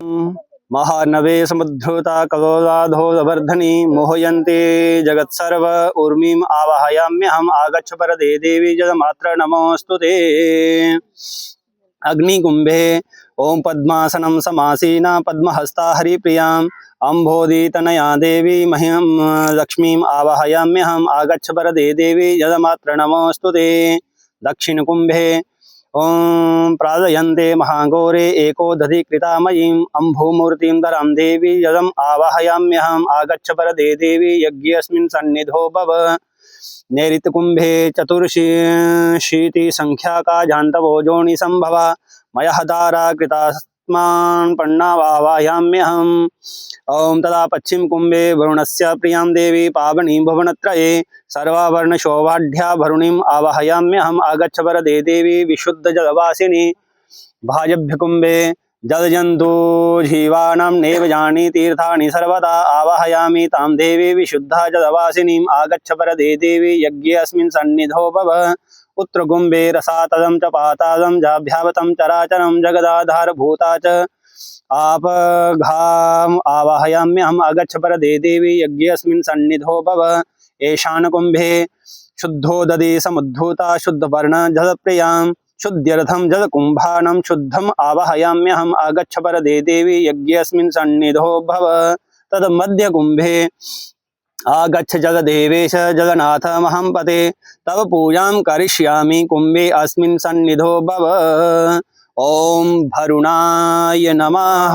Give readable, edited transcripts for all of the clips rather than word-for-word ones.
महानवे समुद्धृता कलोलाधोवर्धनी मोहयन्ते जगत्सर्व ऊर्मिम् आवाहयाम्यहम् आगच्छ परदे देवी जलमात्र नमोऽस्तुते। अग्निकुंभे ओं पद्मासनं समासीना पद्महस्ता हरिप्रियाम् अम्भोदितनया देवी मह्यं लक्ष्मीम् आवाहयाम्यहम् आगच्छ परदे देवी जलमात्र नमोऽस्तुते। दक्षिणकुंभे ओं प्रादयन्ते महाघोरे एको दधिकृतामयीम् अम्भूमूर्तिं धरां देवी जलम् आवाहयाम्यहम् आगच्छ परदे देवी यज्ञेऽस्मिन् सन्निधो भव। नैऋत्यकुम्भे चतुर्शीति संख्याका जान्तवो जोनि संभवा मयः धारा कृतास्मान् पण्णावाहयाम्यहम्। ओं तदा पश्चिम कुंभे वरुणस्य प्रियां देवी पावनी भुवनत्रये सर्वाभरणशोभाढ्या वरुणीम् आवाहयाम्यहम् आगच्छ वरदे देवी विशुद्ध जलवासिनी। भाजभ्य कुंभे जलजन्तु जीवानां नैव जानी तीर्थानि सर्वदा आवाहयामि तां देवी विशुद्धा जलवासिनीम् आगच्छ वरदे देवी यज्ञेऽस्मिन् सन्निधो भव। उत्तरकुम्भे रसातलं च पातालं जाभ्यावतं चराचरं जगदाधारभूता च आपघाम् आवाहयाम्यहम् आगच्छ परदे देवी यज्ञेऽस्मिन् सन्निधो भव। ईशानकुम्भे शुद्धोदधि समुद्धूता शुद्धवर्ण जलप्रियां शुद्ध्यर्थं जलकुम्भानं शुद्धम् आवाहयाम्यहम् आगच्छ परदे देवी यज्ञेऽस्मिन् सन्निधो भव। तन्मध्यकुम्भे आगच्छ जलदेवेश जगन्नाथ महाम्पते तव पूजां करिष्यामि कुम्भे अस्मिन् सन्निधो भव। ओम भरुणाय नमः।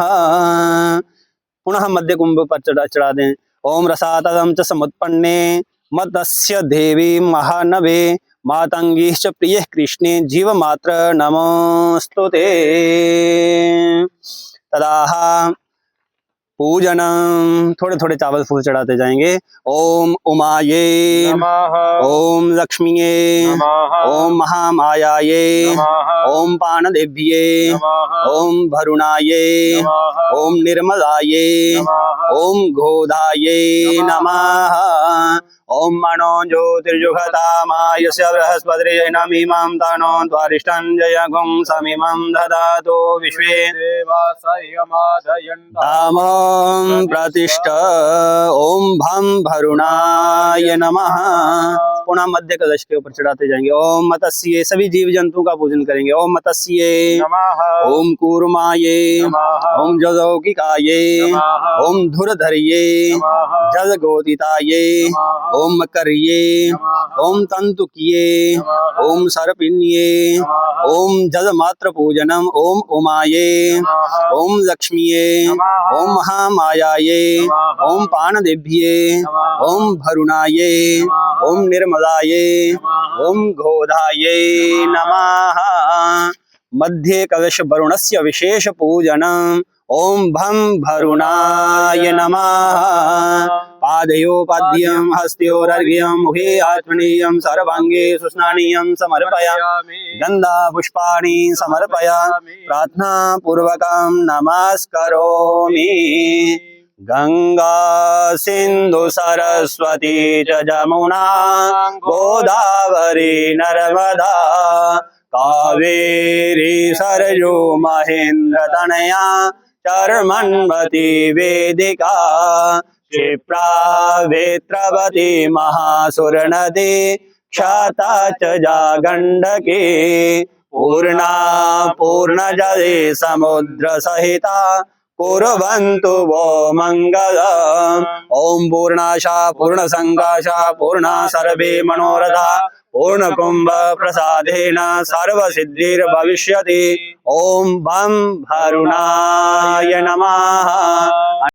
पुनः मध्य कुंभ पर चढ़ा दें। ओम रसातलं च समुत्पन्ने मत्स्य देवी महानवे मातंगीश्च प्रियः कृष्णे जीवमात्र नमोस्तुते। तदाह पूजनम थोड़े थोड़े चावल फूल चढ़ाते जाएंगे। ओम उमाये नमः, ओम लक्ष्मीये नमः, ओम महामायाये नमः, ओम पानदेव्ये नमः, ओम भरुणाये नमः, ओम निर्मलाये नमः, ओम गोधाये नमः, ओम मनो ज्योतिर्जुगतामायस्य बृहस्पतिर्यनमिमां तनो त्वारिष्ठं जयगुं समिमं ददातु विश्वे देवासयमादयन्तामं प्रतिष्ठ। ओम भं भरुणाय नमः। पुनः मध्य कलश के ऊपर चढ़ाते जाएंगे। ओम मत्स्ये सभी जीव जंतु का पूजन करेंगे। ओम मत्स्ये नमः, ओम कूर्माये नमः, ओम जलौकिकाये नमः, ओम धुरधर्ये नमः, जलगोदिताये ओम मकर्ये ओम तंतुकिये ओम सर्पिण्ये ओम जलमात्र पूजनम ओम उमाये ओम लक्ष्मीये ओम महामायाये ओम पानदेव्ये ओम भरुणाये ओम निर्मलाये ओम गोधाये नमः। मध्ये कलश वरुणस्य विशेष पूजनम ओम भं भरुणाय नमः। पादयोपाद्यं हस्तयोरर्घ्यं मुखे आचमनीयं सर्वांगे सुस्नानीयं समर्पयामि। गंधा पुष्पाणि समर्पयामि प्रार्थना पूर्वकं नमस्करोमि। गंगा सिंधु सरस्वती च जमुना गोदावरी नर्मदा कावेरी सरयू महेंद्र तनया चर्मन्वती वेदिका क्षिप्रा वेत्रवती महासुर नदी क्षाता च जागंडकी पूर्णा पूर्णजले समुद्र सहिता कुर्वन्तु वो मंगलम्। ओम पूर्णाशा पूर्णसंगाशा पूर्णा सर्वे मनोरथा पूर्णकुंभ प्रसादेन सर्वसिद्धिर्भविष्यति। ओम भं भरुणाय नमः।